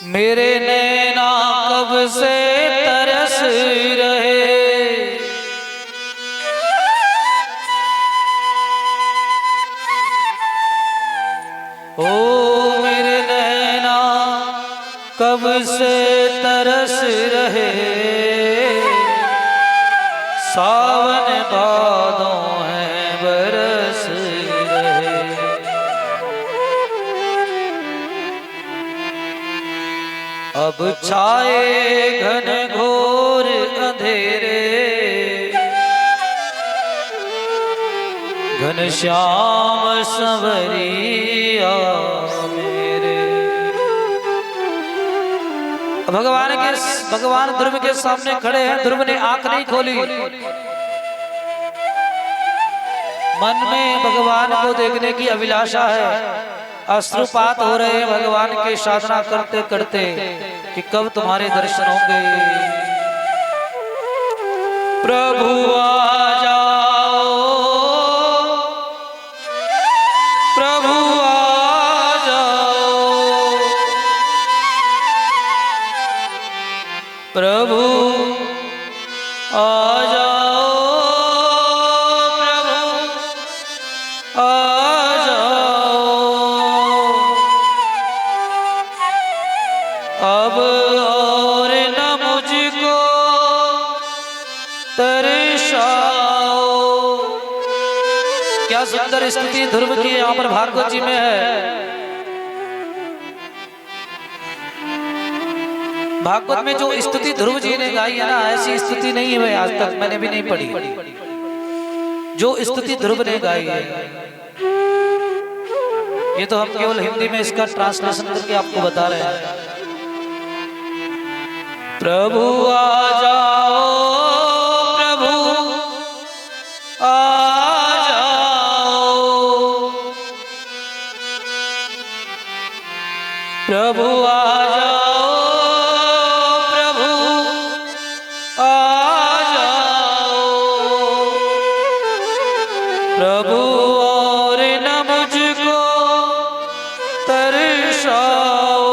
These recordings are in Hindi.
मेरे नैना कब से तरस रहे, ओ मेरे नैना कब से तरस रहे, सावन बादों हैं बरस रहे। अब छाए घन घोर अंधेरे, घनश्याम संवरिया मेरे। भगवान ध्रुव के सामने खड़े हैं। ध्रुव ने आंख नहीं खोली, मन में भगवान को देखने की अभिलाषा है। अश्रुपात हो रहे हैं भगवान के साधना करते करते कि कब तुम्हारे दर्शन होंगे। प्रभु आ जाओ, प्रभु आ जाओ, प्रभु आ जाओ, प्रभु आ जाओ। अब और न मुझको तरसाओ। क्या सुंदर स्थिति ध्रुव की यहाँ पर भागवत जी में है। भागवत में जो स्तुति ध्रुव जी ने गाई है ना, ऐसी स्तुति नहीं है, आज तक मैंने भी नहीं पढ़ी जो स्तुति ध्रुव ने गाई है। ये तो हम केवल हिंदी में इसका ट्रांसलेशन करके आपको बता रहे हैं। प्रभु आ जाओ, प्रभु आ जाओ, प्रभु आ जाओ, प्रभु आ जाओ, प्रभु और न मुझको तरसाओ।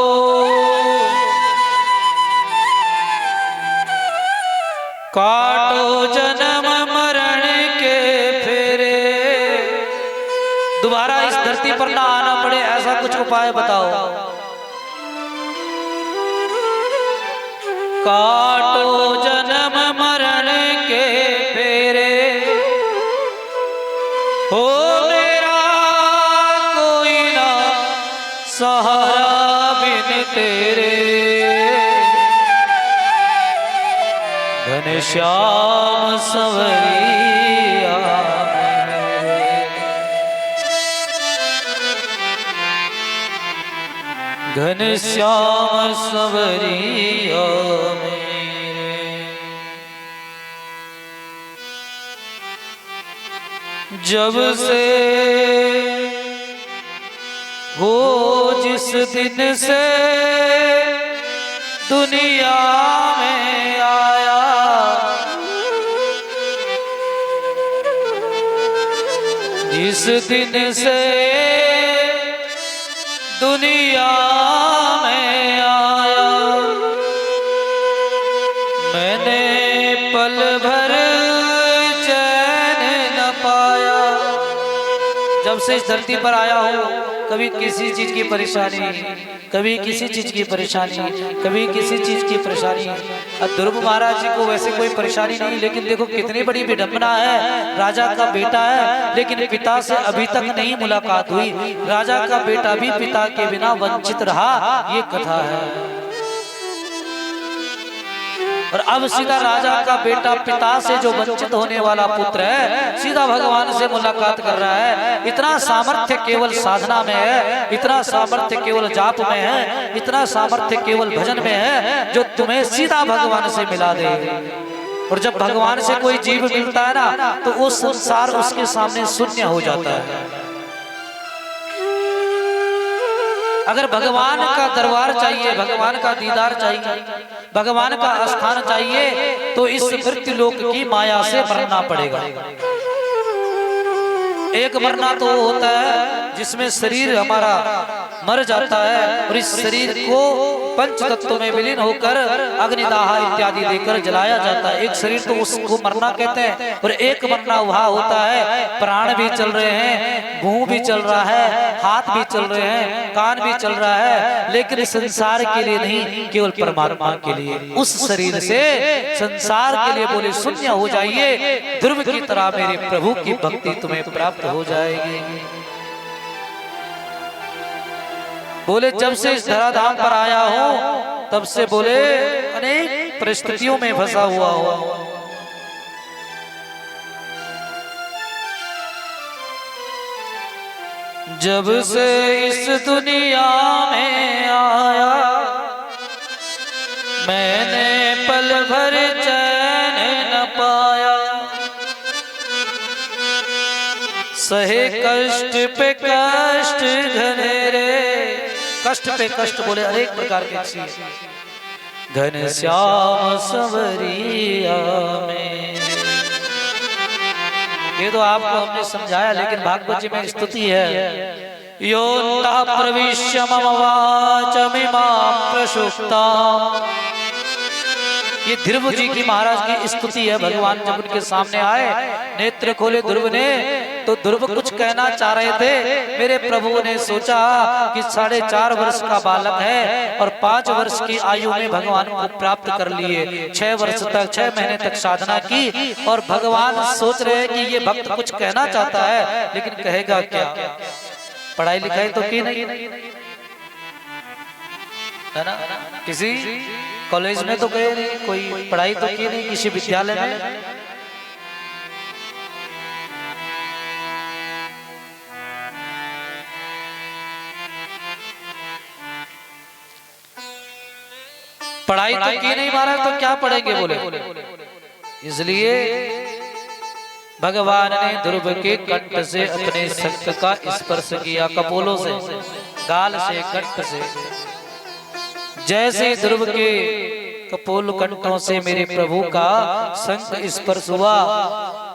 काटो जन्म मरण के फेरे, दोबारा इस धरती पर ना आना पड़े ऐसा कुछ उपाय बताओ। काटो जन्म मरण के फेरे, हो मेरा कोई ना सहारा बिन तेरे। घनश्याम संवरिया मेरे, घनश्याम संवरिया मेरे। जब से हो जिस दिन से दुनिया में आया, जिस दिन से दुनिया में आया, मैंने पल भर चैन न पाया। जब से इस धरती पर आया हूँ, कभी किसी चीज की परेशानी, कभी किसी चीज की परेशानी, कभी किसी चीज की परेशानी। अब ध्रुव महाराज जी को वैसे कोई परेशानी नहीं, लेकिन देखो कितनी बड़ी विडंबना है। राजा का बेटा है लेकिन पिता से अभी तक नहीं मुलाकात हुई। राजा का बेटा भी पिता के बिना वंचित रहा, ये कथा है। और अब सीधा राजा का बेटा पिता से जो वंचित होने वाला पुत्र है, सीधा भगवान से मुलाकात कर रहा है। इतना सामर्थ्य केवल साधना में है, इतना सामर्थ्य केवल जाप में है, इतना सामर्थ्य केवल भजन में है, जो तुम्हें सीधा भगवान से मिला दे। और जब भगवान से कोई जीव मिलता है ना, तो वो संसार उसके सामने शून्य हो जाता है। अगर भगवान का दरबार चाहिए, भगवान का दीदार चाहिए, भगवान का स्थान चाहिए, तो इस मृत्यु लोक की माया से मरना पड़ेगा। एक मरना तो होता है जिसमें शरीर हमारा मर जाता है और इस शरीर को पंच तत्वों में विलीन होकर अग्निदाह इत्यादि देकर जलाया जाता है। एक शरीर तो उसको मरना कहते हैं और एक मरना वह होता है प्राण भी चल रहे हैं, मुंह भी चल रहा है, हाथ भी चल रहे हैं, कान भी चल रहा है, लेकिन संसार के लिए नहीं, केवल परमात्मा के लिए। उस शरीर से संसार के लिए बोले शून्य हो जाइए, ध्रुव की तरह मेरे प्रभु की भक्ति तुम्हें प्राप्त हो जाएगी। बोले जब से इस धराधाम पर आया हूं तब से बोले अनेक परिस्थितियों में फंसा हुआ हूं। जब से इस दुनिया में आया मैंने पल भर चैन न पाया, सहे कष्ट पे कष्ट घनेरे, कष्ट पे कष्ट बोले अनेक प्रकार के चीज, घन श्याम संवरिया में। ये तो आपको हमने समझाया, लेकिन भागवत जी में स्तुति है। योऽन्तः प्रविश्य मम वाचमिमां प्रसुप्ता। ये ध्रुव जी की महाराज की स्तुति है। भगवान जब उनके सामने आए, नेत्र खोले ध्रुव ने, तो ध्रुव कुछ कहना चाह रहे थे। मेरे प्रभु ने सोचा कि 4.5 वर्ष का बालक है और 5 वर्ष की आयु में भगवान को प्राप्त कर लिए, 6 वर्ष तक 6 महीने तक साधना की, और भगवान सोच रहे हैं कि ये भक्त कुछ कहना चाहता है, लेकिन कहेगा क्या? पढ़ाई लिखाई तो की नहीं है ना, किसी कॉलेज में तो गए नहीं, कोई पढ़ाई तो की नहीं किसी विद्यालय में। पढ़ाई तो की नहीं महाराज, तो क्या पढ़ेंगे बोले। इसलिए भगवान ने ध्रुव के कंठ से अपने शंख का स्पर्श किया, कपोलों से, गाल से, कंठ से। जैसे ध्रुव के कपोल कंठों से मेरे प्रभु का शंख स्पर्श हुआ,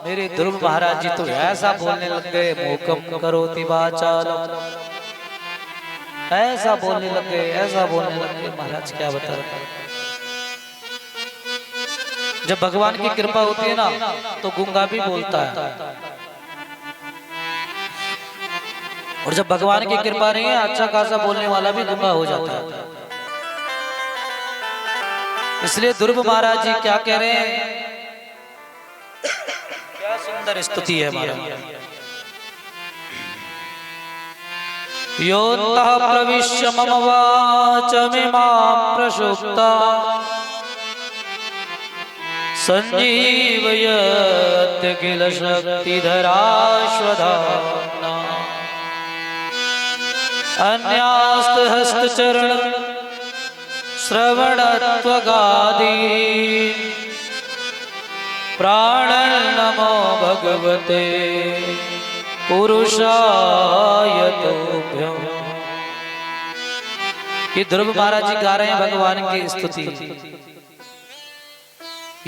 मेरे ध्रुव महाराज जी तो ऐसा बोलने लग गए, मोकम करोति वाचालम, ऐसा बोलने लग गए, ऐसा बोलने लग गए। महाराज क्या बता रहे, जब भगवान की कृपा होती है ना तो गूंगा भी बोलता है, और जब भगवान की कृपा नहीं है अच्छा खासा बोलने वाला भी गूंगा हो जाता है। इसलिए ध्रुव महाराज जी क्या कह रहे हैं, क्या सुंदर स्तुति है महाराज। योऽन्तः प्रविश्य मम वाचमिमां प्रसुप्ता संजीवयत्यखिल शक्तिधराश्वधाम्ना अन्यास्तहस्तचरण श्रवणत्वगादि प्राणन्नमो भगवते पुरुषाय तुभ्यं। ये ध्रुव महाराज जी गा रहे हैं भगवान की स्तुति।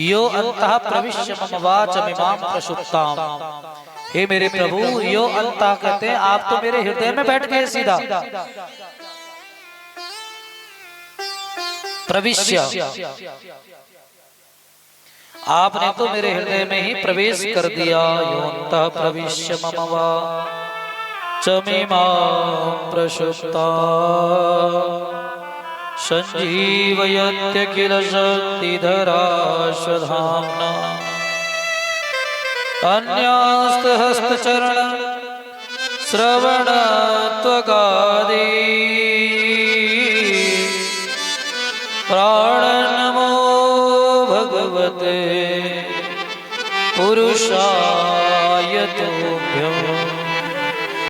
यो अंतः प्रविश्य मम वाचमिमां प्रसुप्ताम्। हे मेरे प्रभु, यो अंतः कहते हैं आप तो मेरे हृदय में बैठ गए सीधा। प्रविश्य, आपने तो मेरे हृदय में ही प्रवेश कर दिया। योऽन्तः प्रविश्य मम वाचमिमां प्रसुप्ताम् संजीवयत्यखिल शक्तिधराश्वधाम्ना अन्यास्तहस्तचरण श्रवणत्वगादि प्राणन्नमो भगवते पुरुषाय तुभ्यम्।